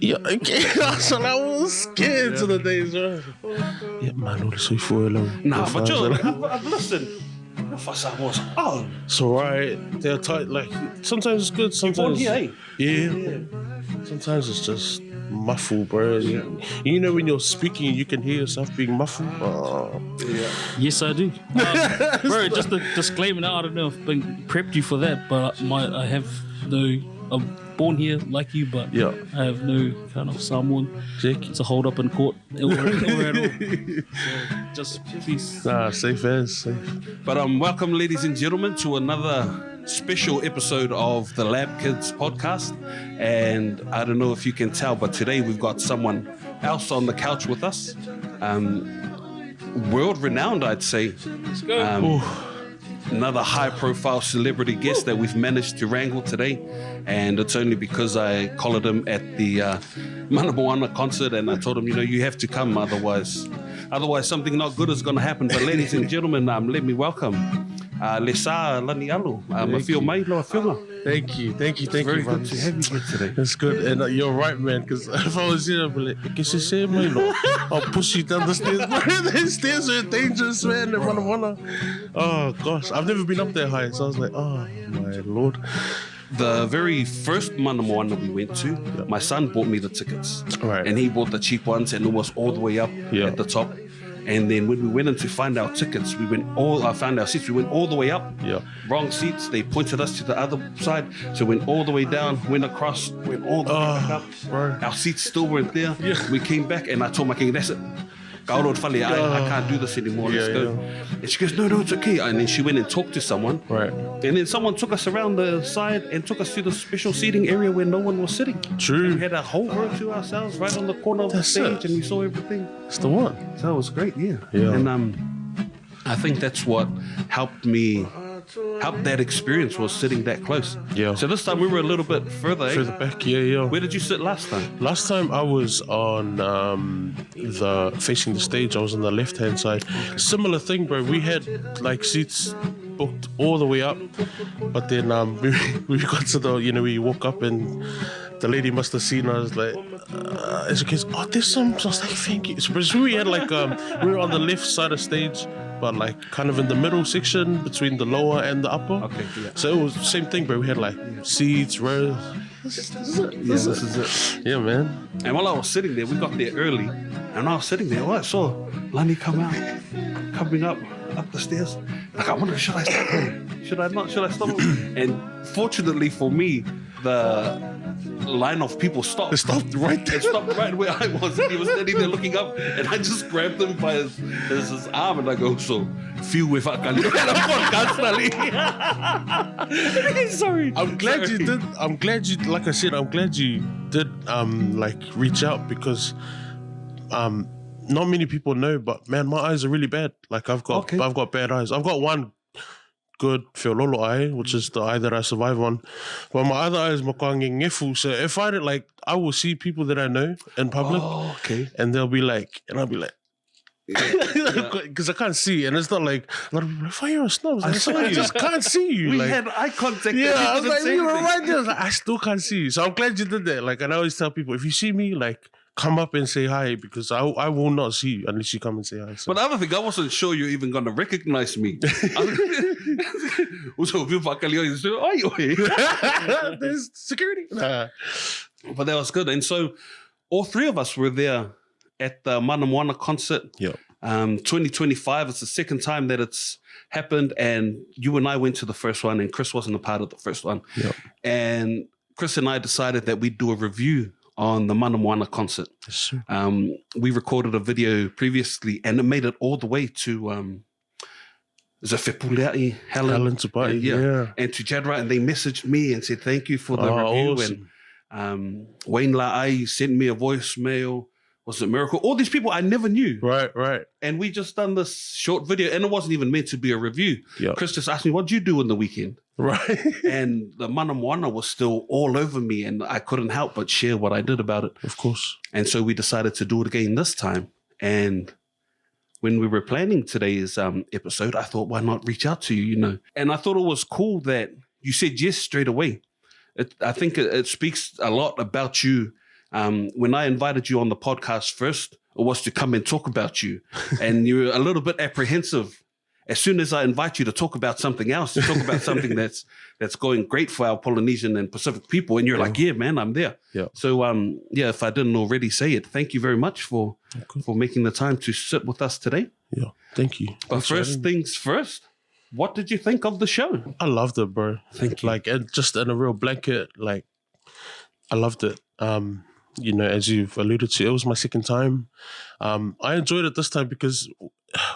Yeah, okay. So I was scared to the days, right? Yeah, man, all so for Nah, but I've listened. I was on. It's alright. They're tight. Like sometimes it's good. Sometimes yeah. Sometimes it's just muffled, bro. You know when you're speaking, you can hear yourself being muffled. Oh. Yeah. Yes, I do. Bro, just a disclaimer now. I don't know if I've prepped you for that, but I have no. I'm born here like you, but I have no kind of Samoan to hold up in court or at all. So just please. Nah, safe as safe. But welcome, ladies and gentlemen, to another special episode of the Lab Kids podcast. And I don't know if you can tell, but today we've got someone else on the couch with us. World renowned, I'd say. Let's go. Another high-profile celebrity guest that we've managed to wrangle today, and it's only because I collared him at the Mana Moana concert, and I told him, you have to come, otherwise something not good is going to happen. But ladies and gentlemen, let me welcome Lesa Lani Alu. Mafio mai loa whiunga. Thank you. Very good to have you here today. That's good, and you're right, man. Because if I was here, I'd be like, I'll push you down the stairs. The stairs are dangerous, man. In Mana Moana. Oh gosh, I've never been up there high, so I was like, oh my lord. The very first Mana Moana we went to, my son bought me the tickets, right, and he bought the cheap ones, and it was all the way up at the top. And then when we went in to find our tickets, found our seats. We went all the way up. Yeah. Wrong seats. They pointed us to the other side. So we went all the way down, went across, went all the way back up. Bro. Our seats still weren't there. Yeah. We came back and I told my king, that's it. I can't do this anymore. Let's go. And she goes, no, it's okay. And then she went and talked to someone. Right. And then someone took us around the side and took us to the special seating area where no one was sitting. True. And we had a whole row to ourselves right on the corner of the stage, and we saw everything. It's the one. So it was great, yeah. And I think that's what helped that experience was sitting that close. Yeah. So this time we were a little bit further. Further back, yeah. Where did you sit last time? Last time I was on facing the stage. I was on the left-hand side. Similar thing, bro. We had like seats booked all the way up, but then we got to the where you walk up and the lady must have seen us like. It's okay. Oh, there's some. So I was like, thank you. So we had like we were on the left side of stage, but like kind of in the middle section between the lower and the upper. Okay. Yeah. So it was the same thing, bro. We had like seats, rows. This is it. Yeah, man. And while I was sitting there, we got there early, and I was sitting there. I saw Lani coming up the stairs. Like, I wonder, should I stop him? Should I not? Should I stop him? And fortunately for me, the line of people stopped. They stopped right there. It stopped right where I was. And he was standing there looking up, and I just grabbed him by his arm, and I go, so, feel with Akali. Sorry. I'm glad you did. I'm glad you, like I said, I'm glad you did reach out, because not many people know, but man, my eyes are really bad. Like I've got bad eyes. I've got one good Whiololo eye, which is the eye that I survive on. But my other eye is makanging ngefu. So if I will see people that I know in public, and they'll be like, and I'll be like, because I can't see, and it's not like a lot of people are like, you're a snob. I just can't see you. We had eye contact. Yeah, I was like, you were right there. I was like, I still can't see you. So I'm glad you did that. Like, and I always tell people, if you see me, like, come up and say hi, because I will not see you unless you come and say hi. So. But the other thing, I wasn't sure you're even going to recognize me. There's security. Nah. But that was good. And so all three of us were there at the Mana Moana concert. Yeah. 2025, it's the second time that it's happened. And you and I went to the first one, and Chris wasn't a part of the first one. Yeah. And Chris and I decided that we'd do a review on the Mana Moana concert. Yes, we recorded a video previously, and it made it all the way to Zafepuleai, Helen Tupai, and to Jadra, and they messaged me and said thank you for the review. Awesome. And Wayne La'ai sent me a voicemail. Was it Miracle? All these people I never knew. Right. And we just done this short video, and it wasn't even meant to be a review. Yep. Chris just asked me, what did you do on the weekend? Right. And the Mana Moana was still all over me, and I couldn't help but share what I did about it. Of course. And so we decided to do it again this time. And when we were planning today's episode, I thought, why not reach out to you, And I thought it was cool that you said yes straight away. I think it speaks a lot about you when I invited you on the podcast first, it was to come and talk about you. And you were a little bit apprehensive. As soon as I invite you to talk about something else, to talk about something that's going great for our Polynesian and Pacific people, and you're like, yeah, man, I'm there. Yeah. So, if I didn't already say it, thank you very much for making the time to sit with us today. Yeah, thank you. But first things first, what did you think of the show? I loved it, bro. Thank you. Like, and just in a real blanket, like, I loved it. You know, as you've alluded to, it was my second time. I enjoyed it this time because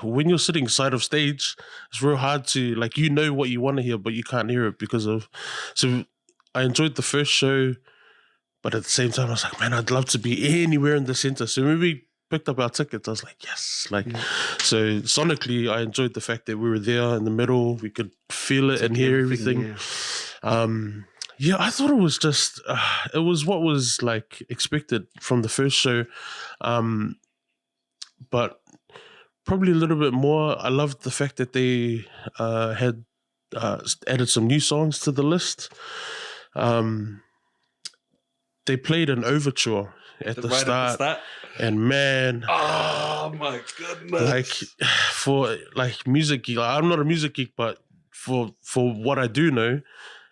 when you're sitting side of stage, it's real hard to, like, you know what you want to hear, but you can't hear it because of... So I enjoyed the first show, but at the same time, I was like, man, I'd love to be anywhere in the center. So when we picked up our tickets, I was like, yes. Like, so sonically, I enjoyed the fact that we were there in the middle. We could feel it and hear everything. Yeah, I thought it was just, it was what was like expected from the first show. But probably a little bit more. I loved the fact that they had added some new songs to the list. They played an overture at the start. And man, oh my goodness. Like for like music geek, like, I'm not a music geek, but for what I do know,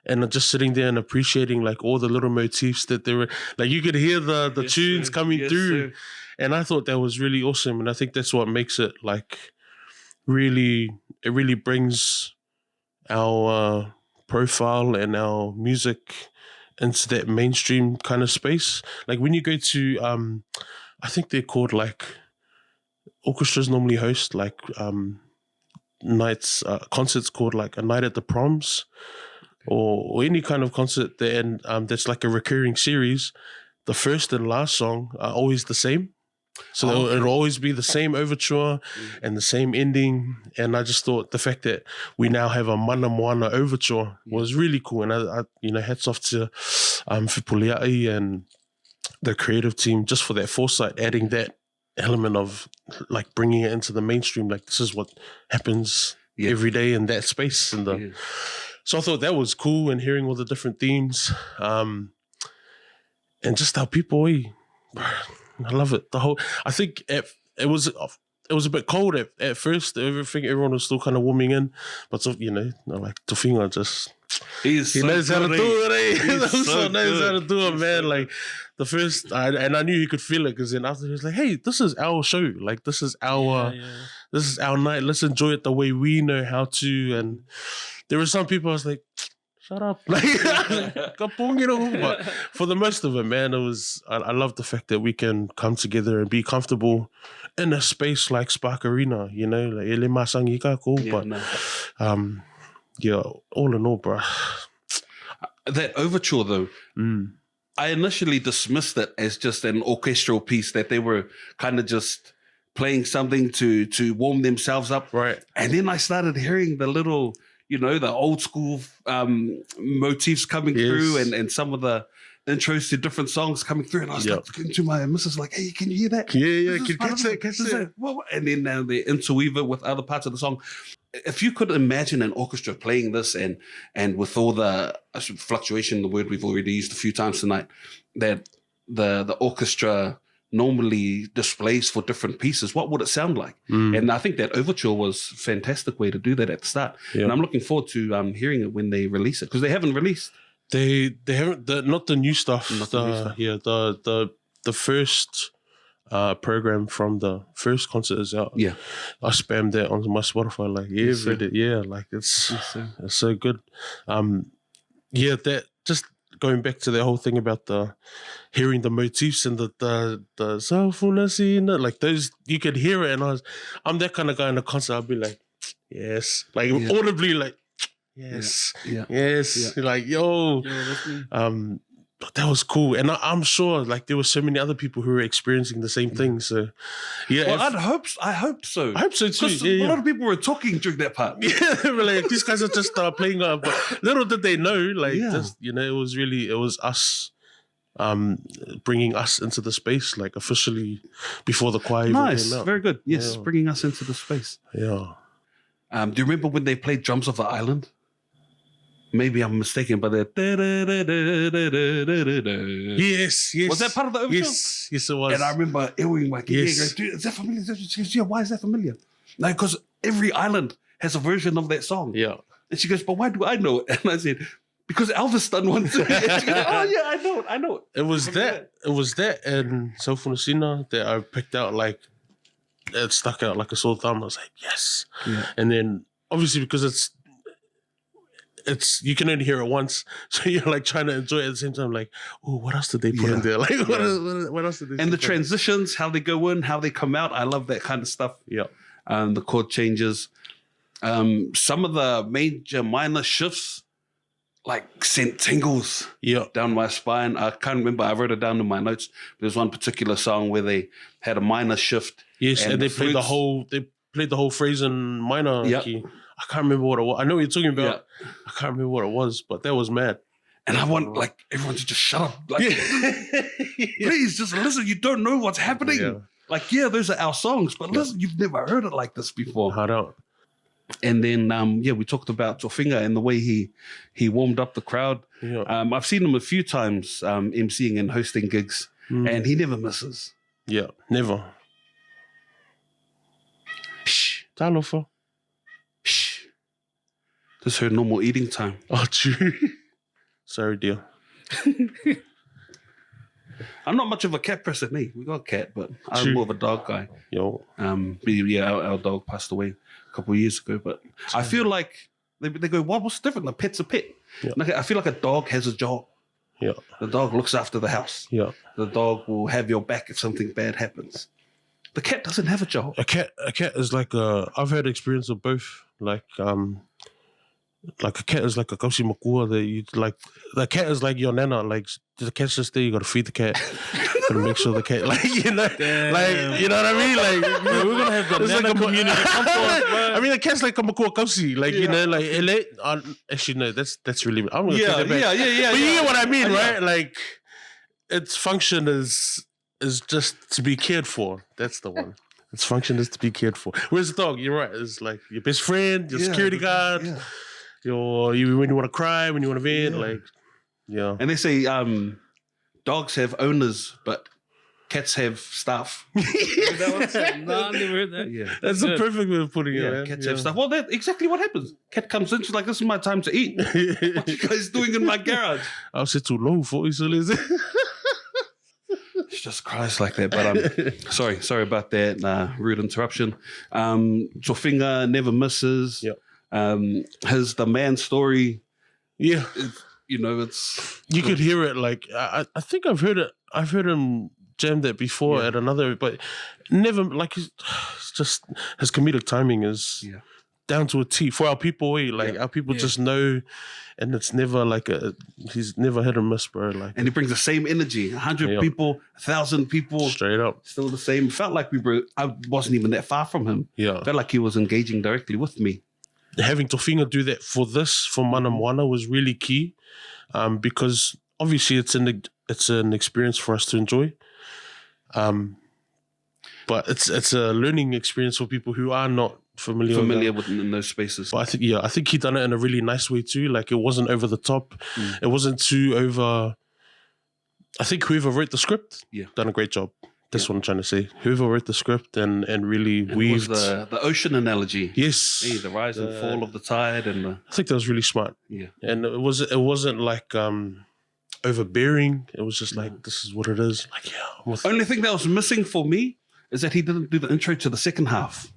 and just sitting there and appreciating like all the little motifs that they were, like you could hear the tunes coming through. Sir. And I thought that was really awesome. And I think that's what makes it like it really brings our profile and our music into that mainstream kind of space. Like when you go to, I think they're called like, orchestras normally host like nights, concerts called like a night at the proms, or any kind of concert there, and that's like a recurring series. The first and last song are always the same. So it'll always be the same overture and the same ending. And I just thought the fact that we now have a Mana Moana overture was really cool. And I you know, hats off to Fipuliai and the creative team just for that foresight, adding that element of like bringing it into the mainstream. Like this is what happens every day in that space. And so I thought that was cool, and hearing all the different themes, and just how people, I love it. I think it was a bit cold at first. Everyone was still kind of warming in, but so, you know, like Tofinga just he knows how to do it. He also knows how to do it, man. Like the first, and I knew he could feel it because then after he was like, "Hey, this is our show. Like this is our night. Let's enjoy it the way we know how to." And there were some people I was like, shut up. Like, kapung, you know. But for the most of it, man, it was, I love the fact that we can come together and be comfortable in a space like Spark Arena, you know, like ele masangi ka cool. But all in all, bro. That overture though, I initially dismissed it as just an orchestral piece that they were kind of just playing something to warm themselves up. Right. And then I started hearing the little, you know, the old school motifs coming through and some of the intros to different songs coming through. And I was looking to my missus like, hey, can you hear that? Yeah, can catch that. And then they interweave it with other parts of the song. If you could imagine an orchestra playing this and with all the fluctuation, the word we've already used a few times tonight, that the orchestra normally displays for different pieces, what would it sound like? And I think that overture was a fantastic way to do that at the start. And I'm looking forward to hearing it when they release it, because they haven't released. They haven't, not the new stuff. The first program from the first concert is out. Yeah, I spammed that onto my Spotify like like it's so good. That just going back to the whole thing about the hearing the motifs and the symphony, like those, you could hear it, and I'm that kind of guy in a concert. I'll be like, yes, like audibly, like yes, like yo, but that was cool, and I'm sure like there were so many other people who were experiencing the same thing. So I hope so. I hope so too. A lot of people were talking during that part. Yeah, they were like, these guys are just playing. But little did they know, like, just, you know, it was us, bringing us into the space, like officially before the choir even came out. Very good. Yes, bringing us into the space. Yeah. Do you remember when they played Drums of the Island? maybe I'm mistaken, but the Yes. was that part of the overture? Yes, it was. And I remember Ewing like, Yes. dude, is that familiar? She goes, yeah, why is that familiar? Like, because every island has a version of that song. Yeah. And she goes, but why do I know it? And I said, because Elvis done one too. And she goes, oh yeah, I know it. It was that and Symphony that I picked out, like, it stuck out like a sore thumb. I was like, yes. Yeah. And then obviously because it's you can only hear it once, so you're like trying to enjoy it at the same time. Like, oh, what else did they put in there? Like, what else did they? And the transitions, how they go in, how they come out. I love that kind of stuff. Yeah. The chord changes. Some of the major minor shifts, like sent tingles down my spine. I can't remember. I wrote it down in my notes. There's one particular song where they had a minor shift. Yes, and they played the whole phrase in minor key. I can't remember what it was. I know what you're talking about. Yeah. I can't remember what it was, but that was mad. And I want like everyone to just shut up. Like, please just listen. You don't know what's happening. Yeah. Like, those are our songs, but listen, you've never heard it like this before. I don't. And then, we talked about Tofinga and the way he warmed up the crowd. Yeah. I've seen him a few times emceeing and hosting gigs, and he never misses. Yeah, never. Shh. Talofa. Shh. This is her normal eating time. Oh, true. Sorry, dear. I'm not much of a cat person, eh? We got a cat, but I'm more of a dog guy. Yo. Our dog passed away a couple of years ago, but I feel like they go, what's different? The pet's a pet. Yeah. Like, I feel like a dog has a job. Yeah. The dog looks after the house. Yeah. The dog will have your back if something bad happens. The cat doesn't have a job. A cat is like I've had experience of both. Like a cat is like a kausi makua that you like. The cat is like your nana. Like the cat's just there. You got to feed the cat. Got to make sure the cat, like you know, like you know what I mean. Like we're gonna have the nana community come for us, bro. I mean, the cat's like a makua kausi. Like you know, like actually no, that's really. I'm gonna take that back. Yeah. But you get what I mean, right? Like its function is just to be cared for. That's the one. Its function is to be cared for. Whereas the dog, you're right. It's like your best friend, your security guard. Yeah. When you want to cry, when you want to vent, like, And they say dogs have owners, but cats have staff. No, I never heard that. Yeah, that's a perfect way of putting it. Man. Cats have staff. Well, that's exactly what happens. Cat comes in, she's like, "This is my time to eat. What you guys doing in my garage?" I'll sit too low for you, so is it? She just cries like that. But sorry about that. Rude interruption. Tofinga never misses. Yeah. The man story, it's you could hear it. Like I think I've heard him jam that before at another, but never like it's just his comedic timing is down to a T for our people. Our people just know, and it's never like he's never hit or miss, bro. Like, and he brings the same energy. 100 people, 1,000 people, straight up, still the same. Felt like I wasn't even that far from him. Yeah, felt like he was engaging directly with me. Having Tofinga do that for Mana Moana was really key, because obviously it's an experience for us to enjoy, but it's a learning experience for people who are not familiar with in those spaces. But I think he done it in a really nice way too. Like it wasn't over the top, it wasn't too over. I think whoever wrote the script done a great job. That's what I'm trying to say. Whoever wrote the script and really weaved the ocean analogy. Yes, the rise and fall of the tide, and I think that was really smart. Yeah, and it wasn't like overbearing. It was just like this is what it is. Like Only thing that was missing for me is that he didn't do the intro to the second half.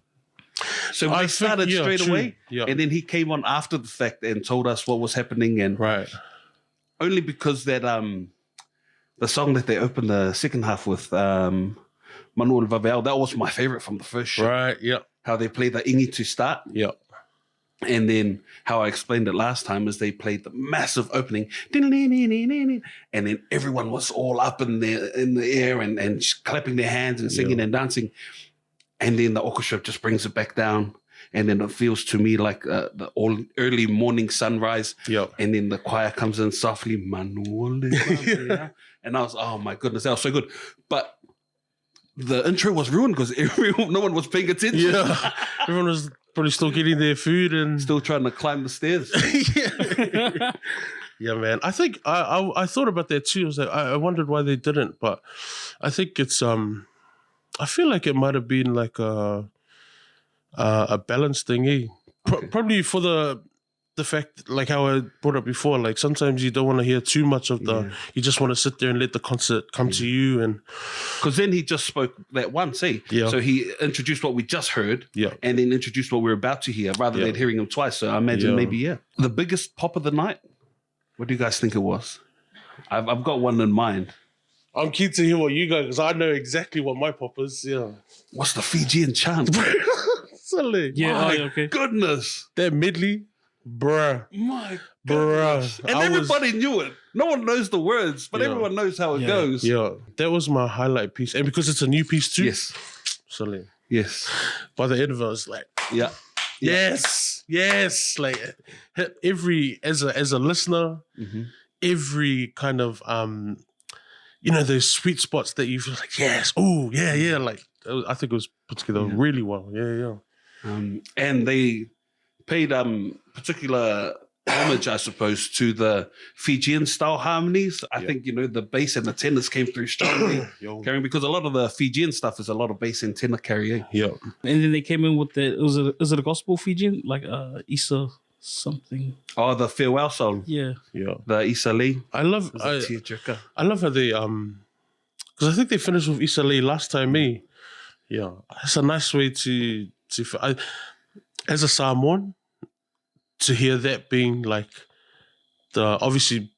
So we started straight away, and then he came on after the fact and told us what was happening, and only because that the song that they opened the second half with, Manuel Vavel, that was my favorite from the first show. Right, yeah. How they played the ingi to start. Yeah. And then how I explained it last time is they played the massive opening. And then everyone was all up in the air and clapping their hands and singing and dancing. And then the orchestra just brings it back down. And then it feels to me like the early morning sunrise. Yep. And then the choir comes in softly. And I was, oh my goodness, that was so good. But the intro was ruined because no one was paying attention. Yeah. Everyone was Probably still getting their food and Still trying to climb the stairs. Yeah, man. I think I thought about that too. I was like, I wondered why they didn't, but I think it's I feel like it might have been like a balance thing, eh? Probably for the fact, like how I brought up before, like sometimes you don't want to hear too much of you just want to sit there and let the concert come to you. And because then he just spoke that once, eh? Yeah. So he introduced what we just heard, Yeah. and then introduced what we're about to hear, rather than hearing him twice. So I imagine maybe the biggest pop of the night. What do you guys think it was? I've got one in mind. I'm keen to hear what you guys, because I know exactly what my pop is. Yeah. What's the Fijian chant? Silly. Yeah, My okay. goodness. That medley, bruh. My goodness. Bruh. And everybody knew it. No one knows the words, but everyone knows how it goes. Yeah, that was my highlight piece. And because it's a new piece too. Yes. Silly. Yes. By the end of it, I was like, Yeah. yes. Like every, as a listener, every kind of, those sweet spots that you feel like, yes, oh, yeah. Like, I think it was put together really well. Yeah. And they paid particular homage, I suppose, to the Fijian style harmonies. I think, the bass and the tenors came through strongly, carrying, because a lot of the Fijian stuff is a lot of bass and tenor carrying. Yeah. And then they came in with is it a gospel Fijian? Like Isa something. Oh, the farewell song. Yeah. The Isa Lee. I love how they, because I think they finished with Issa Lee last time, me. Yeah. It's a nice way to as a Samoan, to hear that being like obviously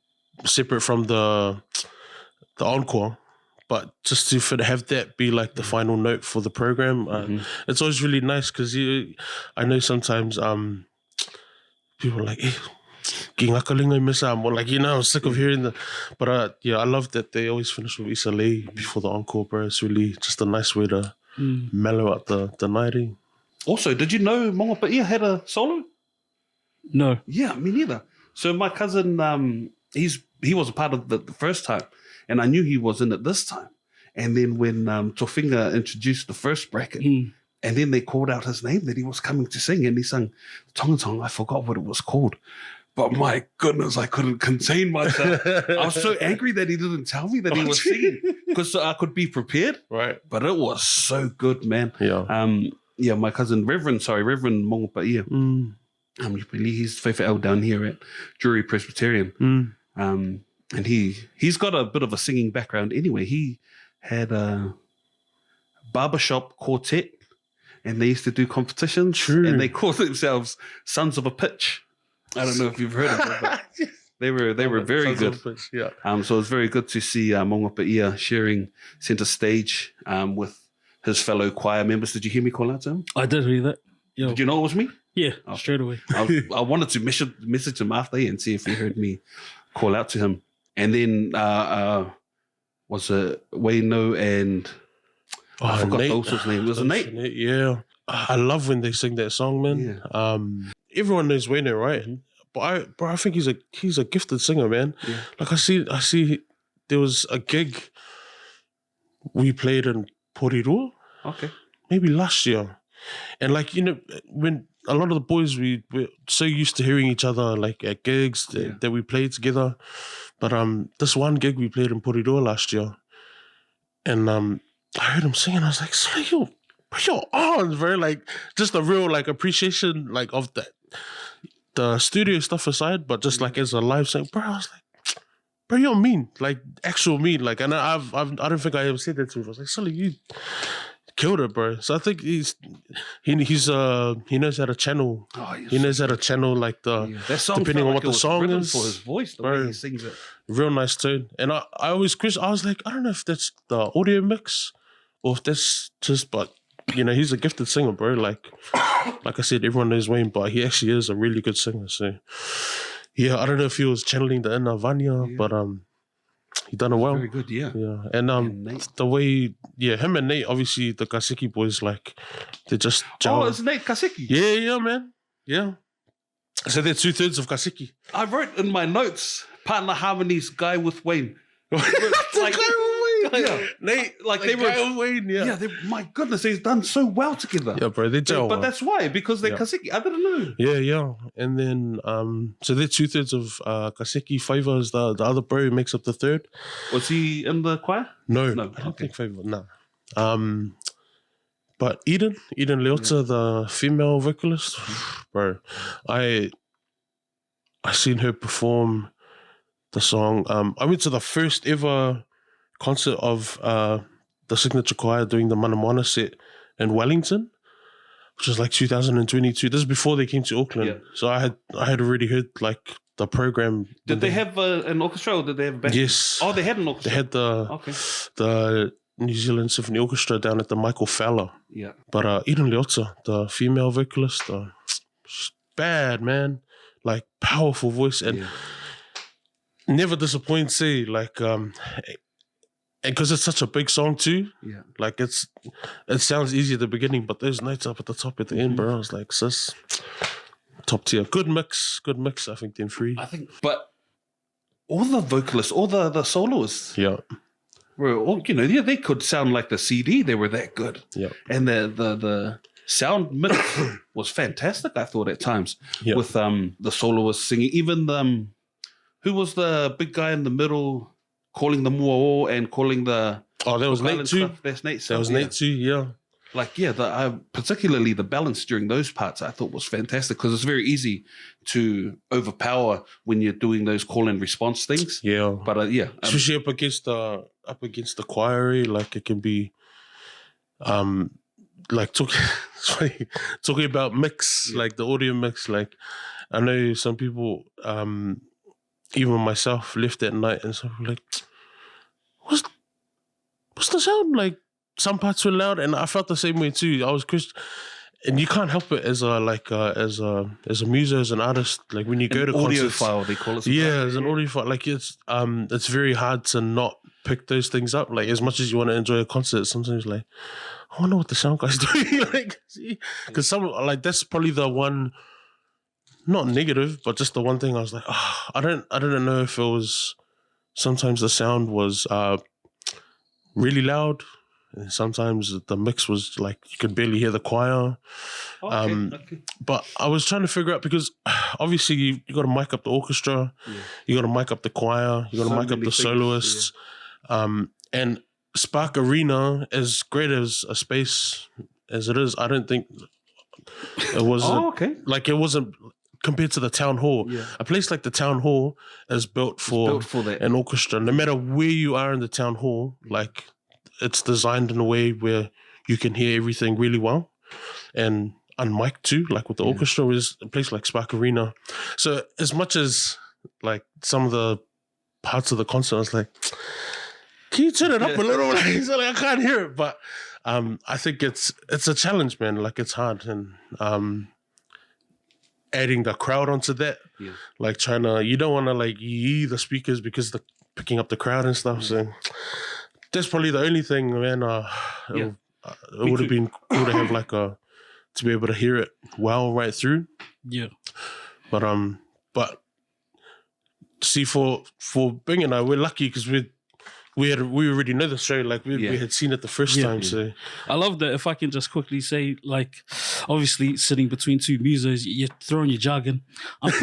separate from the encore, but just to have that be like the final note for the program, it's always really nice, because I know sometimes people are like, ki ngā kalinga I miss out, or like, I'm sick of hearing but I love that they always finish with Issa Lee before the encore, bro. It's really just a nice way to mellow out the night. Eh? Also, did you know Monga Paia had a solo? No. Yeah, me neither. So my cousin, he was a part of the first time, and I knew he was in it this time. And then when Tofinga introduced the first bracket, and then they called out his name that he was coming to sing, and he sang Tongatong. I forgot what it was called. But my goodness, I couldn't contain myself. I was so angry that he didn't tell me that he was singing, because I could be prepared. Right. But it was so good, man. Yeah. My cousin, Reverend Monga Paia. He's Whaiwhai down here at Drury Presbyterian. And he's got a bit of a singing background anyway. He had a barbershop quartet, and they used to do competitions. True. And they called themselves Sons of a Pitch. I don't know if you've heard of them, but they were very good. Yeah. So it was very good to see Monga Paia sharing centre stage with his fellow choir members. Did you hear me call out to him? I did hear that. Yo. Did you know it was me? Yeah, straight away. I wanted to message him after and see if he heard me call out to him. And then was it Waino and I forgot Nate. Dosa's name. Was it Nate? Yeah. I love when they sing that song, man. Yeah. Everyone knows Waino, right? But I think he's a gifted singer, man. Yeah. Like I see there was a gig we played in Porirua. Okay. Maybe last year. And like, when a lot of the boys, we're so used to hearing each other like at gigs that we played together. But this one gig we played in Porirua last year, and I heard him singing. I was like, so you're on, bro. Like, just a real like appreciation like of the studio stuff aside, but just like as a live sing, bro. I was like, bro, you're mean, like actual mean, like. And I don't think I ever said that to him. I was like, Sully, you killed it, bro. So I think he knows how to channel. Oh, yes. He knows how to channel like that song depending on what the song is for his voice, the bro. way he sings it. Real nice tone. And I always question. I was like, I don't know if that's the audio mix or if that's just, but he's a gifted singer, bro. Like I said, everyone knows Wayne, but he actually is a really good singer. So yeah, I don't know if he was channeling the inner Vanya, but he done it well. Very good, yeah. Yeah. And the way, him and Nate, obviously the Kaseki boys, like, they just gel. Oh, it's Nate Kaseki. Yeah, man. Yeah. So they're 2/3 of Kaseki. I wrote in my notes, partner harmonies, guy with Wayne. Like, They were. Wayne, My goodness, they've done so well together. Yeah, bro, they gel. But that's why, because they're Kaseki. I didn't know. Yeah. And then, so they're 2/3 of Kaseki. Favour is the other bro who makes up the third. Was he in the choir? No, I don't think Favour. No. But Eden Leota, the female vocalist, bro, I seen her perform the song. I went to the first ever concert of the signature choir doing the Mana Moana set in Wellington, which was like 2022. This is before they came to Auckland. Yeah. So I had already heard like the program. Did they have an orchestra or did they have a band? Yes. Oh, they had an orchestra. They had the New Zealand Symphony Orchestra down at the Michael Fowler. Yeah. But Eden Leota, the female vocalist, she's bad, man. Like powerful voice and never disappoints. Like, and because it's such a big song too. Yeah. Like it sounds easy at the beginning, but those notes up at the top at the end, bro. I was like, sis, top tier. Good mix. I think them three. But all the vocalists, all the soloists. Yeah. Were all, they could sound like the CD. They were that good. Yeah. And the sound mix was fantastic, I thought, at times. Yeah. With the soloists singing. Even who was the big guy in the middle calling the moa'o and calling the... Oh, that was Nate too. That's Nate. That was Nate too, yeah. Like, particularly the balance during those parts I thought was fantastic because it's very easy to overpower when you're doing those call and response things. Yeah. But especially up against the choir, like it can be like talking about mix, like the audio mix. Like I know some people, even myself, left at night and stuff like, what's the sound like? Some parts were loud, and I felt the same way too. I was Christian, and you can't help it as a muser, as an artist. Like when you go to concerts, audiophile, they call it. As an audiophile. Like it's very hard to not pick those things up. Like as much as you want to enjoy a concert, sometimes like I wonder what the sound guy's doing. Like, because that's probably the one, not negative, but just the one thing I was like, I don't know if it was. Sometimes the sound was really loud. And sometimes the mix was like you could barely hear the choir. Okay. But I was trying to figure out because obviously you got to mic up the orchestra, you got to mic up the choir, you got to mic up the soloists. And Spark Arena, as great as a space as it is, I don't think it was like it wasn't compared to the town hall. Yeah. A place like the town hall is built for an orchestra. No matter where you are in the town hall, like it's designed in a way where you can hear everything really well and unmiked too, like with the orchestra is a place like Spark Arena. So as much as like some of the parts of the concert, I was like, can you turn it up a little? So like I can't hear it. But I think it's a challenge, man. Like it's hard. And adding the crowd onto that, like you don't want to like yee the speakers because they're picking up the crowd and stuff. So that's probably the only thing, man. It would have been cool to have like to be able to hear it well right through. Yeah. But see, for Bing and I, we're lucky because we already know the show. Like we had seen it the first time. So I love that. If I can just quickly say, like, obviously sitting between two musos, you're throwing your jargon. I'm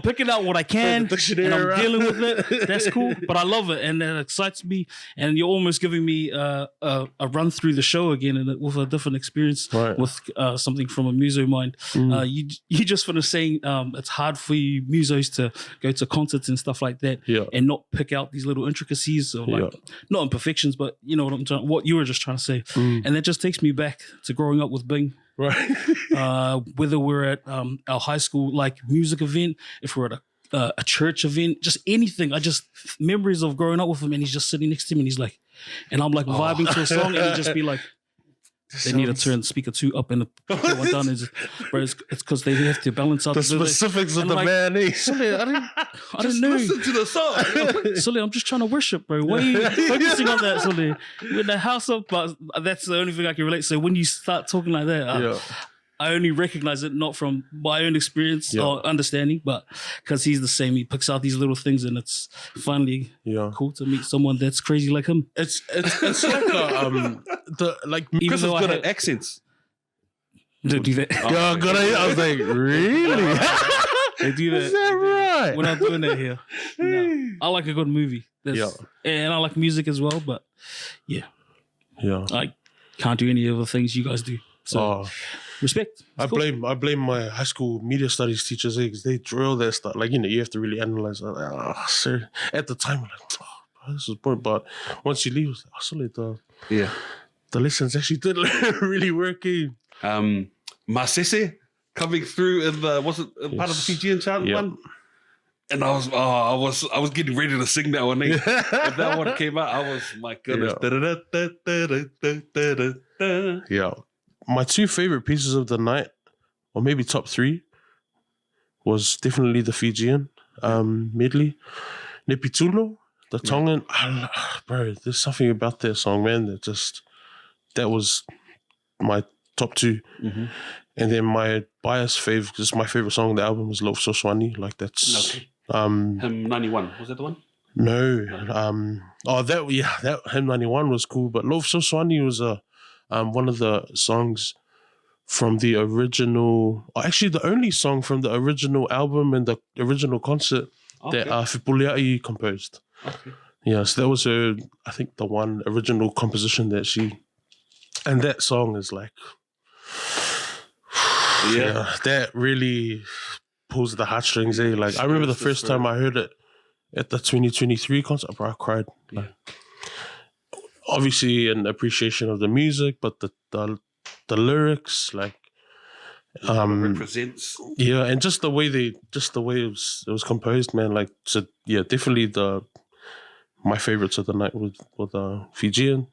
picking out what I can, and I'm dealing with it. That's cool, but I love it, and it excites me. And you're almost giving me a run through the show again, and with a different experience, with something from a muso mind. You just finished saying it's hard for you musos to go to concerts and stuff like that, and not pick out these little intricacies or like not imperfections, but you know what you were just trying to say. And that just takes me back to growing up with Bing. Right. Whether we're at our high school like music event, if we're at a church event, just anything. Memories of growing up with him, and he's just sitting next to me and he's like, and I'm like vibing to a song and he'd just be like, they need to turn speaker 2 up and the one down. It's because they have to balance out the specifics of the like, man. Sully, I didn't know. Listen to the song. Sully, I'm just trying to worship, bro. Why are you focusing on that, Sully? With the house up, but that's the only thing I can relate. So when you start talking like that, I only recognize it not from my own experience or understanding, but because he's the same. He picks out these little things, and it's finally cool to meet someone that's crazy like him. It's like Chris is good at accents. They do that. I was like, really? They do that. Is that right? We're not doing that here. No. I like a good movie. And I like music as well, but I can't do any of the things you guys do. So respect. I blame my high school media studies teachers because they drill that stuff. Like, you have to really analyze. Sir. At the time, I'm like, this is boring. But once you leave, it's like, the lessons actually did really work in. Masese coming through in the part of the Fijian chant one. And I was getting ready to sing that one. If that one came out, I was, my goodness. Yeah. My two favorite pieces of the night, or maybe top three, was definitely the Fijian medley. Nepitulo, the Tongan. Bro, there's something about that song, man, that was my top two. Mm-hmm. And then my bias fave, because my favorite song on the album is Love So Swani. Like, that's... 91, was that the one? No. That Hymn 91 was cool, but Love So Swani was one of the songs from the original, actually the only song from the original album and the original concert that Fipuleai composed. Okay. Yeah, so that was I think the one original composition that she, and that song is like, that really pulls the heartstrings, eh? Like, I remember the first time I heard it at the 2023 concert, bro, I cried. Like, obviously an appreciation of the music, but the lyrics, like, represents. Yeah, and just the way it was composed, man. Like, so yeah, definitely my favorites of the night were the Fijian,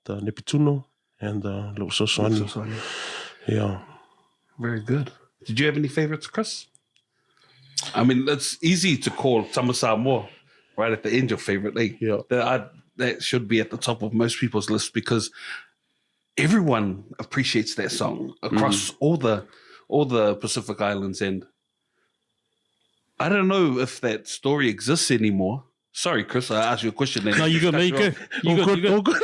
the Nepituno, and the Love So Swani. Yeah, very good. Did you have any favorites, Chris? I mean, it's easy to call Tama Samoa right at the end your favorite. Like, that should be at the top of most people's list because everyone appreciates that song across all the Pacific Islands, and I don't know if that story exists anymore. Sorry, Chris, I asked you a question. No, you good, man. You good.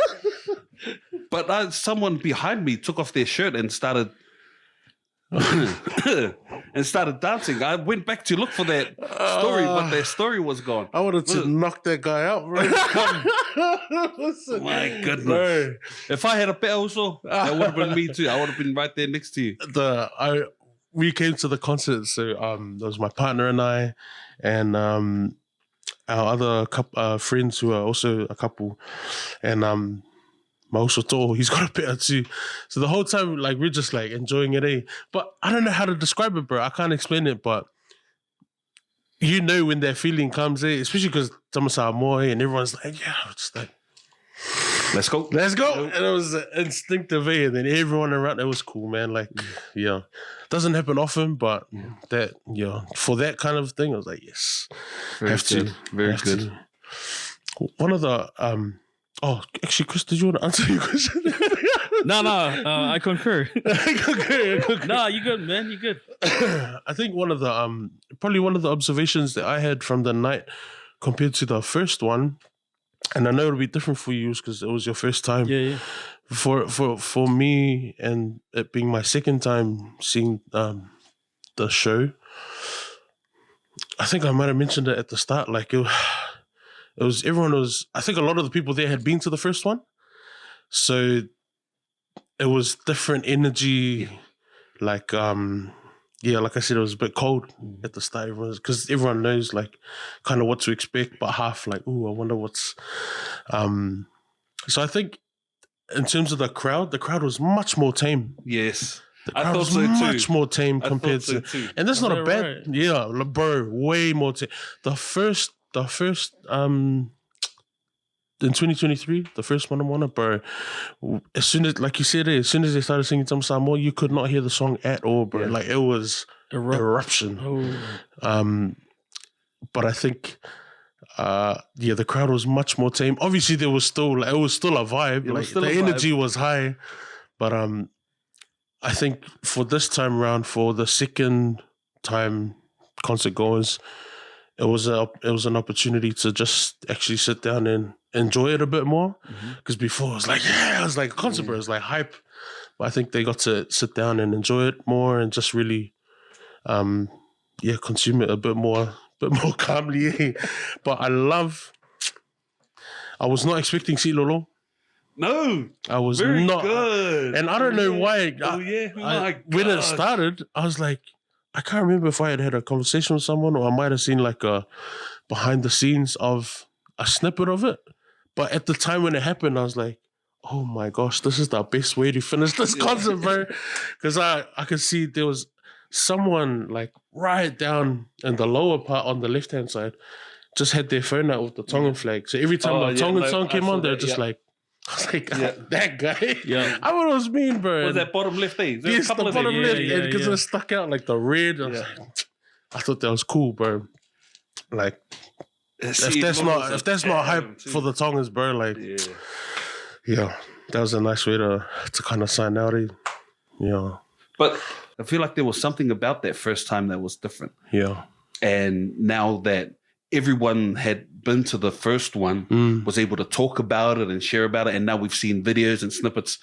But someone behind me took off their shirt and started dancing. I went back to look for that story, but their story was gone. I wanted to knock that guy out, bro. My goodness. Bro. If I had a pet also, that would have been me too. I would have been right there next to you. We came to the concert, so there was my partner and I, and our other friends who are also a couple, and Mausoto, he's got a pet too. So the whole time, like, we're just like enjoying it, eh? But I don't know how to describe it, bro. I can't explain it, but you know when that feeling comes, eh? Especially because Tama Samoa, and everyone's like, yeah, just like, let's go. And it was instinctive, eh? And then everyone around, it was cool, man. Like, doesn't happen often, but that, for that kind of thing, I was like, yes. Very good. One of the, actually, Chris, did you want to answer your question? No, I concur. No, you good, man. You good. I think one of the observations that I had from the night compared to the first one, and I know it'll be different for you because it was your first time. Yeah. For me, and it being my second time seeing the show, I think I might have mentioned it at the start. Like, I think a lot of the people there had been to the first one. So it was different energy. Like, like I said, it was a bit cold at the start. Because everyone knows, like, kind of what to expect, but half like, ooh, I wonder what's... So I think in terms of the crowd was much more tame. Yes. The crowd was much more tame compared to... And that's not a bad... Right? Yeah, bro, way more tame. The first in 2023, the first Mana Moana, bro, as soon as, like you said, as soon as they started singing Tama Samoa, you could not hear the song at all, bro. Yeah. Like, it was eruption. Oh. But I think, the crowd was much more tame. Obviously, it was still a vibe. Like, the energy was high, but I think for this time round, for the second time concert goers, it was an opportunity to just actually sit down and enjoy it a bit more. Because before it was like, it was like a concert, bro. It was like hype. But I think they got to sit down and enjoy it more and just really, consume it a bit more calmly. But I was not expecting Si Lolo. No, I was very not. good. And I don't know why. When it God. started, I was like, I can't remember if I had a conversation with someone or I might have seen like a behind the scenes of a snippet of it. But at the time when it happened, I was like, oh my gosh, this is the best way to finish this concert, bro. Because I could see there was someone like right down in the lower part on the left-hand side just had their phone out with the Tongan flag. So every time the Tongan song came on, they're just like, I was like, that guy. Yeah. I thought it was mean, bro. Was that bottom left there? Yes, the bottom left. Because it stuck out like the red. I thought that was cool, bro. Like, if that's not hype for the Tongans, bro, like, that was a nice way to kind of sign out. But I feel like there was something about that first time that was different. Yeah. And now that everyone had been to the first one, was able to talk about it and share about it, and now we've seen videos and snippets.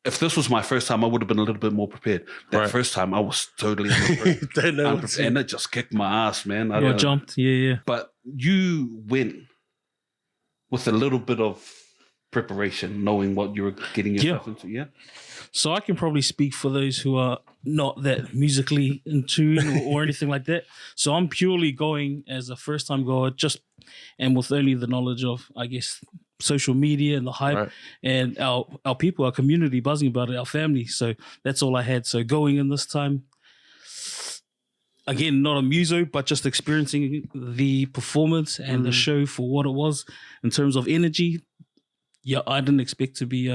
If this was my first time, I would have been a little bit more prepared. That first time, I was totally unprepared. And it just kicked my ass, man. I jumped, But you went with a little bit of preparation, knowing what you were getting yourself into, So I can probably speak for those who are not that musically in tune or anything like that. So I'm purely going as a first-time goer, and with only the knowledge of, I guess, social media and the hype and our people, our community buzzing about it, our family. So that's all I had. So going in this time, again, not a muso, but just experiencing the performance and the show for what it was in terms of energy. Yeah, I didn't expect to be,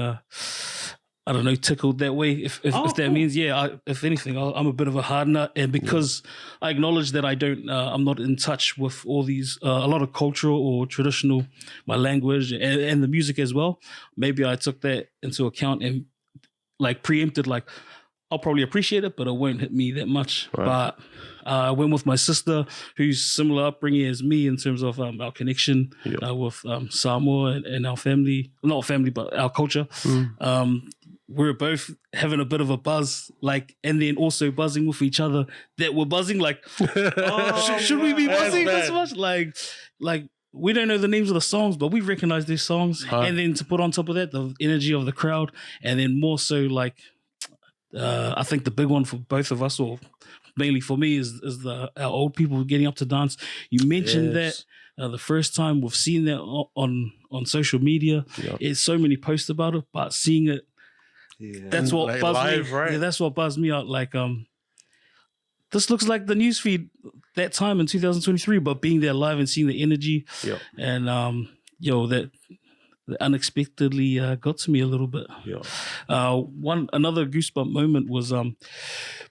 tickled that way. If that means, if anything, I'm a bit of a hard nut. And because I acknowledge that I'm not in touch with all these, a lot of cultural or traditional, my language and the music as well. Maybe I took that into account and like preempted, like, I'll probably appreciate it, but it won't hit me that much. Right. But I went with my sister, who's similar upbringing as me in terms of our connection with Samoa and our family. Not family, but our culture. We're both having a bit of a buzz, like, and then also buzzing with each other that we're buzzing, like, should we be buzzing this much? Like, we don't know the names of the songs, but we recognize these songs. And then to put on top of that, the energy of the crowd, and then more so like, I think the big one for both of us, or mainly for me, is our old people getting up to dance. You mentioned that the first time we've seen that on social media. It's so many posts about it, but seeing it, that's what buzzed live, me. Right? Yeah, that's what buzzed me out. Like, this looks like the newsfeed that time in 2023, but being there live and seeing the energy, and that unexpectedly got to me a little bit. Another goosebump moment was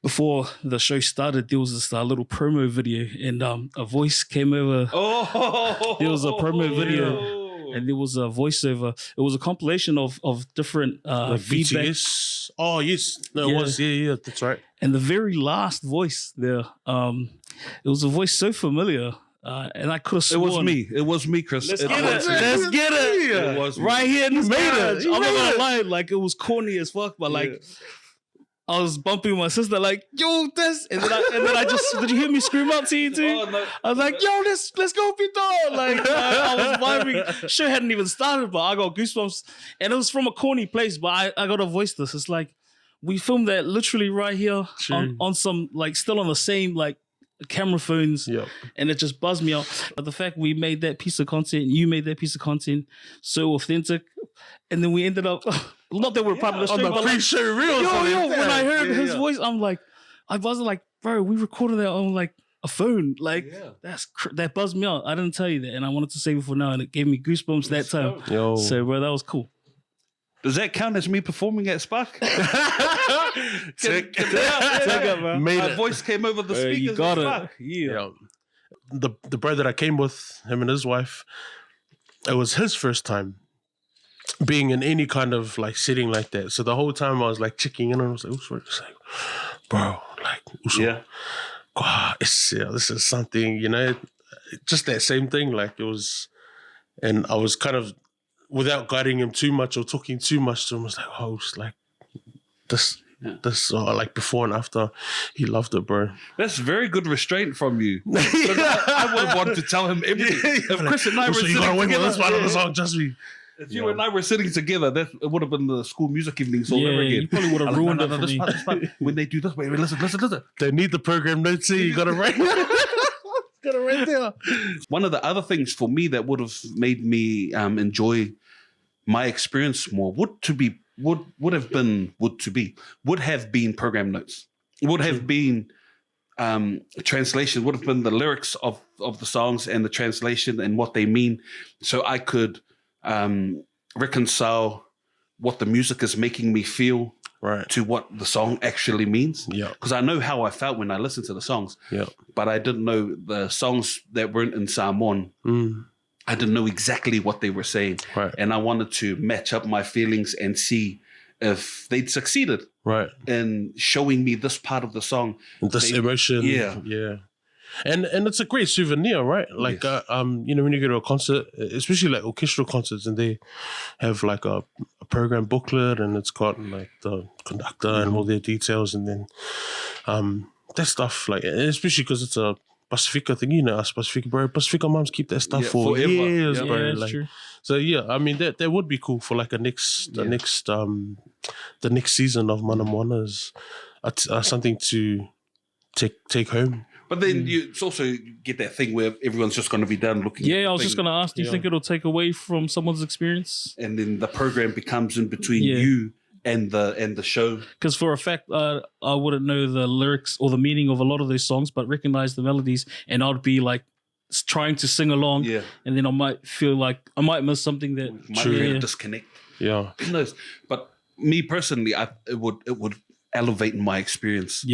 before the show started. There was this little promo video, and a voice came over. There was a promo video. And there was a voiceover. It was a compilation of different feedback. BTS. Oh, yes. No, it was. Yeah, that's right. And the very last voice there, it was a voice so familiar. And I could have sworn. It was me, Chris. Let's get it. It was right here in this garage. I'm not gonna lie. Like, it was corny as fuck, but like, I was bumping my sister like, yo, this, and then I just, did you hear me scream out to you too? Oh, no. I was like, yo, let's go, Pito. Like, I was vibing. Show hadn't even started, but I got goosebumps. And it was from a corny place, but I got to voice this. It's like, we filmed that literally right here on some, like, still on the same, like, camera phones, and it just buzzed me out. But the fact we made that piece of content, you made that piece of content so authentic, and then we ended up, not that we're part of the show, but pre-show reels. When I heard his voice, I'm like, I buzzed like, bro, we recorded that on like a phone. Like, that buzzed me out. I didn't tell you that, and I wanted to save it for now, and it gave me goosebumps that time. So, bro, that was cool. Does that count as me performing at Spark? Check it out, bro. My voice came over the speakers. You got it. Yeah. The bro that I came with, him and his wife, it was his first time. being in any kind of like setting like that. So the whole time I was like checking in and I was like, bro, like, wow, this is something, you know, just that same thing. Like it was, and I was kind of, without guiding him too much or talking too much to him, I was like, oh, it's like this, like before and after, he loved it, bro. That's very good restraint from you. I would want to tell him everything. If Chris and I were sitting together, this part of the song, just me. If you and I were sitting together, it would have been the school music evenings all over again. You probably would have ruined it for me. This part. When they do this, wait, listen. They need the program notes here. You got to write. Got to write there. One of the other things for me that would have made me enjoy my experience more would have been program notes. Would have been translation. Would have been the lyrics of the songs and the translation and what they mean, so I could reconcile what the music is making me feel to what the song actually means. Yeah. Because I know how I felt when I listened to the songs. Yeah. But I didn't know the songs that weren't in Samoan. I didn't know exactly what they were saying. Right. And I wanted to match up my feelings and see if they'd succeeded in showing me this part of the song. This emotion. Yeah. And it's a great souvenir, right? Like, you know, when you go to a concert, especially like orchestral concerts, and they have like a program booklet, and it's got like the conductor and all their details, and then that stuff, like, especially because it's a Pacifica thing, you know, us Pacifica moms keep that stuff for forever. years, bro. Yeah, like, true. So yeah, I mean that would be cool for like the next season of Mana Moana is something to take home. But then you also get that thing where everyone's just going to be done looking. Yeah, I was just going to ask, do you think it'll take away from someone's experience? And then the program becomes in between you and the show. Because for a fact, I wouldn't know the lyrics or the meaning of a lot of those songs, but recognize the melodies, and I'd be like trying to sing along, and then I might feel like I might miss something that might disconnect. Yeah, who knows? But me personally, it would elevate my experience.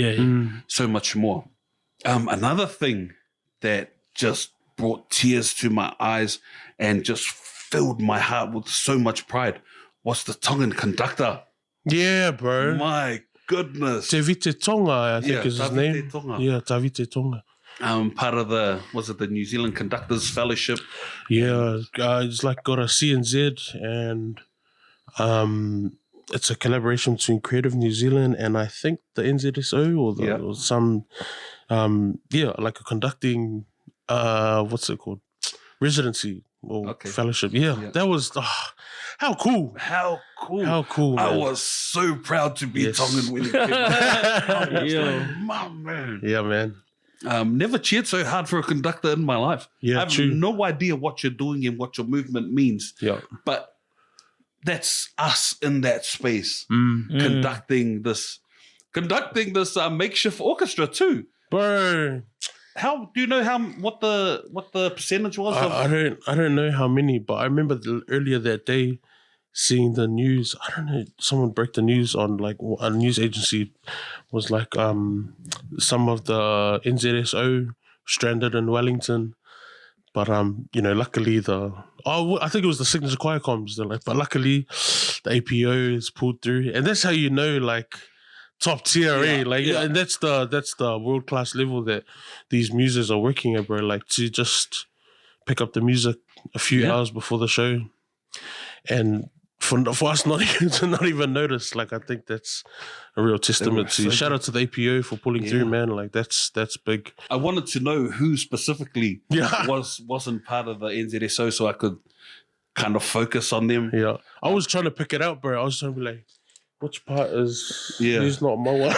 So much more. Another thing that just brought tears to my eyes and just filled my heart with so much pride was the Tongan conductor. Yeah, bro. My goodness. Tavite Tonga, I think is his name. Tonga. Yeah, Tavite Tonga. Part of the New Zealand Conductors Fellowship? Yeah, it's like got a CNZ, and it's a collaboration between Creative New Zealand and I think the NZSO or some like a conducting what's it called, residency or fellowship. That was how cool man. I was so proud to be Tongan when it came out. Man. Never cheered so hard for a conductor in my life. I have no idea what you're doing and what your movement means. But that's us in that space conducting this makeshift orchestra too. Bro, how do you know what the percentage was? I don't know how many, but I remember earlier that day seeing the news. I don't know, someone broke the news on like a news agency was like some of the NZSO stranded in Wellington, but you know, luckily I think it was the Signature Choir Comms. But luckily the APO is pulled through, and that's how you know, like, top tier, and that's the world class level that these muses are working at, bro. Like, to just pick up the music a few hours before the show, and for us not even notice. Like, I think that's a real testament to. Shout out to the APO for pulling through, man. Like, that's big. I wanted to know who specifically wasn't part of the NZSO, so I could kind of focus on them. Yeah, I was trying to pick it out, bro. I was trying to be like, which part is who's not Moa?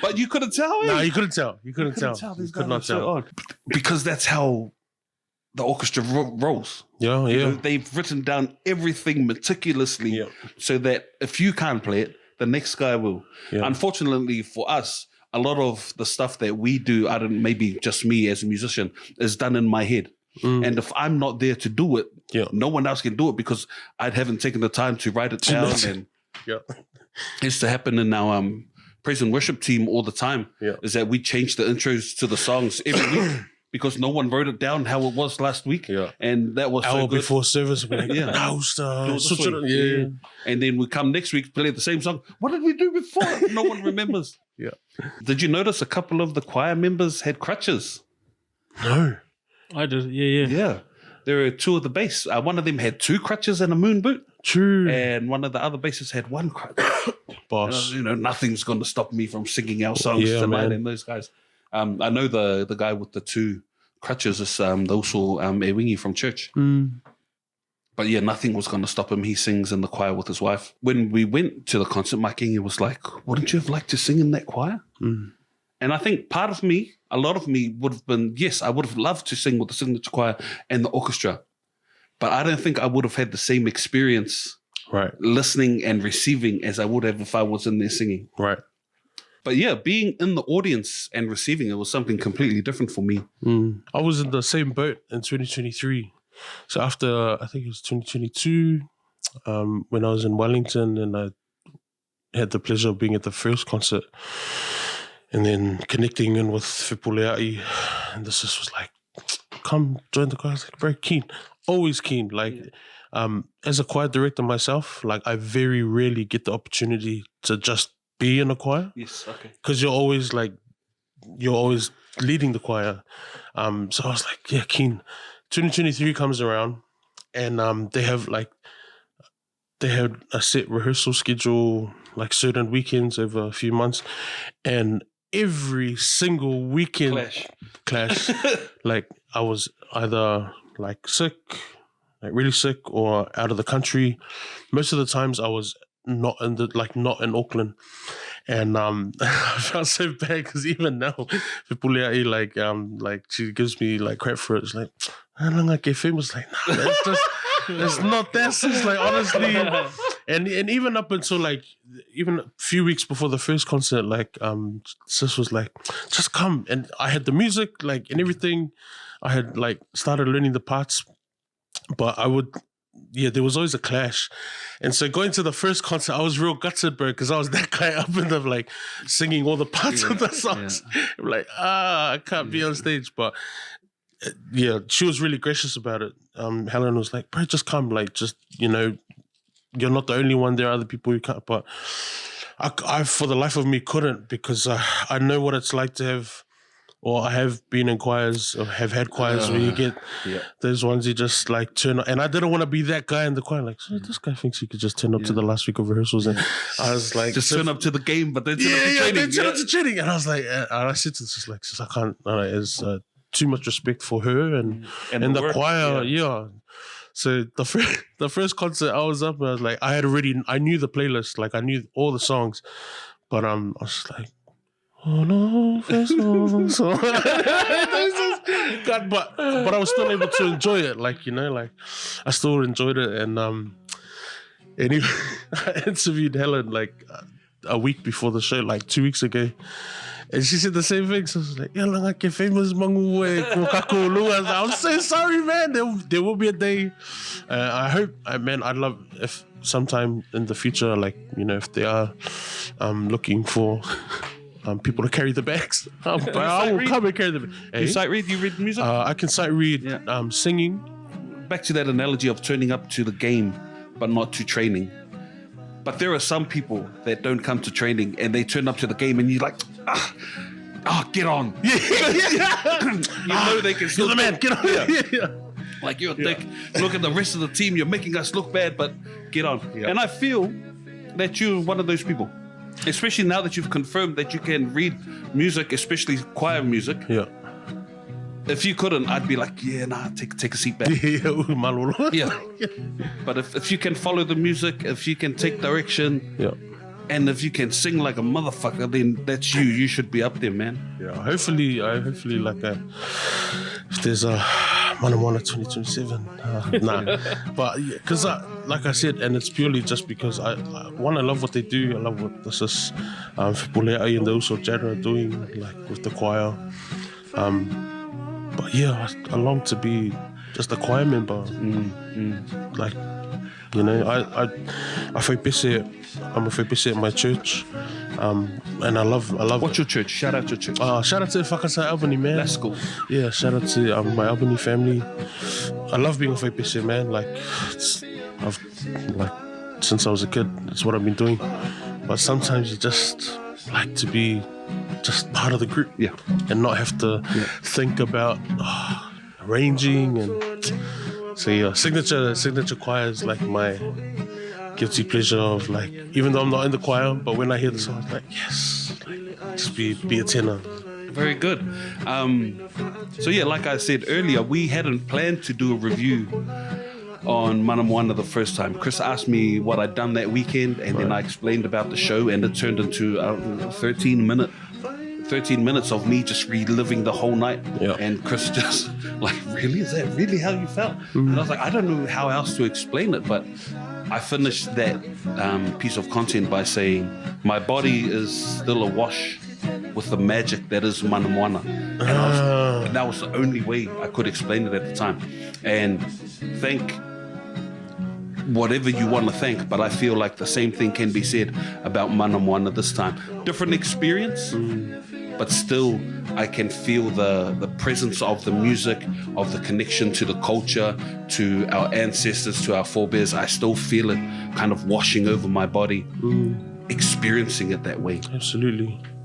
But you couldn't tell. No, you couldn't tell. You could not tell. Because that's how the orchestra rolls. Yeah. You know, they've written down everything meticulously so that if you can't play it, the next guy will. Yeah. Unfortunately for us, a lot of the stuff that we do, maybe just me as a musician, is done in my head. And if I'm not there to do it, no one else can do it because I haven't taken the time to write it down. And it used to happen in our praise and worship team all the time. Is that we change the intros to the songs every week because no one wrote it down how it was last week. Yeah. And that was hour so good. before service, we're like, Yeah. switch it on. Yeah. And then we come next week, play the same song. What did we do before? No one remembers. Yeah. Did you notice a couple of the choir members had crutches? No. I did. Yeah. Yeah. There were two of the bass. One of them had 2 crutches and a moon boot. True. And one of the other bassists had 1 crutch. Boss. You know, nothing's going to stop me from singing our songs tonight. Man. And those guys. I know the guy with the 2 crutches is also Ewingi from church. But yeah, nothing was going to stop him. He sings in the choir with his wife. When we went to the concert, my king was like, wouldn't you have liked to sing in that choir? And I think part of me, a lot of me would have been, yes, I would have loved to sing with the signature choir and the orchestra. But I don't think I would have had the same experience listening and receiving as I would have if I was in there singing. Right. But yeah, being in the audience and receiving it was something completely different for me. I was in the same boat in 2023. So after, I think it was 2022, when I was in Wellington and I had the pleasure of being at the first concert and then connecting in with Whipulea'i, and this just was like, come join the choir. I was like, very keen, always keen. Like, as a choir director myself, like I very rarely get the opportunity to just be in a choir. Yes, okay. Because you're always leading the choir. So I was like, yeah, keen. 2023 comes around and they had a set rehearsal schedule, like certain weekends over a few months, and every single weekend clash like I was either like sick, like really sick, or out of the country. Most of the times I was not in Auckland. And I felt so bad because even now, Whipulea'i, like she gives me like crap for it. It's like, was like, nah, that's just, it's not that. It's like, honestly, and even up until like, even a few weeks before the first concert, like, sis was like, just come. And I had the music, like, and everything. I had like started learning the parts, but there was always a clash. And so going to the first concert, I was real gutted, bro, because I was that guy up in the like singing all the parts of the songs. I'm like, I can't be on stage. But yeah, she was really gracious about it. Helen was like, bro, just come. Like, just, you know, you're not the only one. There are other people who can't. But I for the life of me, couldn't, because I know what it's like to have, or I have been in choirs, or have had choirs where you get those ones you just like turn up. And I didn't want to be that guy in the choir. Like, so this guy thinks he could just turn up to the last week of rehearsals. And I was like, just turn up to the game, but then turn up to training. Then turn up to training. And I was like, and I said to this, like, I can't, it's too much respect for her and the work, choir. So the first concert I was up, and I was like, I knew the playlist, like I knew all the songs, but I was just like, oh no, God, but I was still able to enjoy it, like, you know, like I still enjoyed it. And even I interviewed Helen like a week before the show, like 2 weeks ago, and she said the same thing. So I was like, yeah, famous mangu. I'm so sorry, man. There will be a day. I hope, I'd love if sometime in the future, like, you know, if they are looking for people to carry the bags, but I will come and carry the bags. You sight read? You read music? I can sight read singing. Back to that analogy of turning up to the game, but not to training. But there are some people that don't come to training and they turn up to the game and you're like, get on. You know they can still. You're the man, get on. Like, you're a dick. Look at the rest of the team. You're making us look bad, but get on. Yeah. And I feel that you're one of those people. Especially now that you've confirmed that you can read music, especially choir music. Yeah. If you couldn't, I'd be like, take a seat back. Yeah. But if you can follow the music, if you can take direction, and if you can sing like a motherfucker, then that's you. You should be up there, man. Yeah. Hopefully, like if there's a Mana Moana 2027, but because like I said, and it's purely just because I love what they do. I love what this is, Whipulea'i and the also Jada are doing, like with the choir. But yeah, I long to be just a choir member. Like, you know, I'm a whipese at my church, And I love. What's your church? Shout out your church. Shout out to Whakasai Albany, man. That's cool. Yeah, shout out to my Albany family. I love being a whaipese, man. Like, I've since I was a kid, that's what I've been doing. But sometimes you just like to be just part of the group, and not have to think about arranging and. So yeah, signature choir is like my guilty pleasure of like, even though I'm not in the choir, but when I hear the song, I'm like, yes, like, just be a tenor. Very good. So yeah, like I said earlier, we hadn't planned to do a review on Mana Moana the first time. Chris asked me what I'd done that weekend, and then I explained about the show, and it turned into 13 minutes of me just reliving the whole night. And Chris just like, really? Is that really how you felt? And I was like, I don't know how else to explain it, but I finished that piece of content by saying, my body is still awash with the magic that is Mana Moana. And that was the only way I could explain it at the time. And thank whatever you want to thank, but I feel like the same thing can be said about Mana Moana this time. Different experience, but still I can feel the presence of the music, of the connection to the culture, to our ancestors, to our forebears. I still feel it kind of washing over my body, experiencing it that way. Absolutely.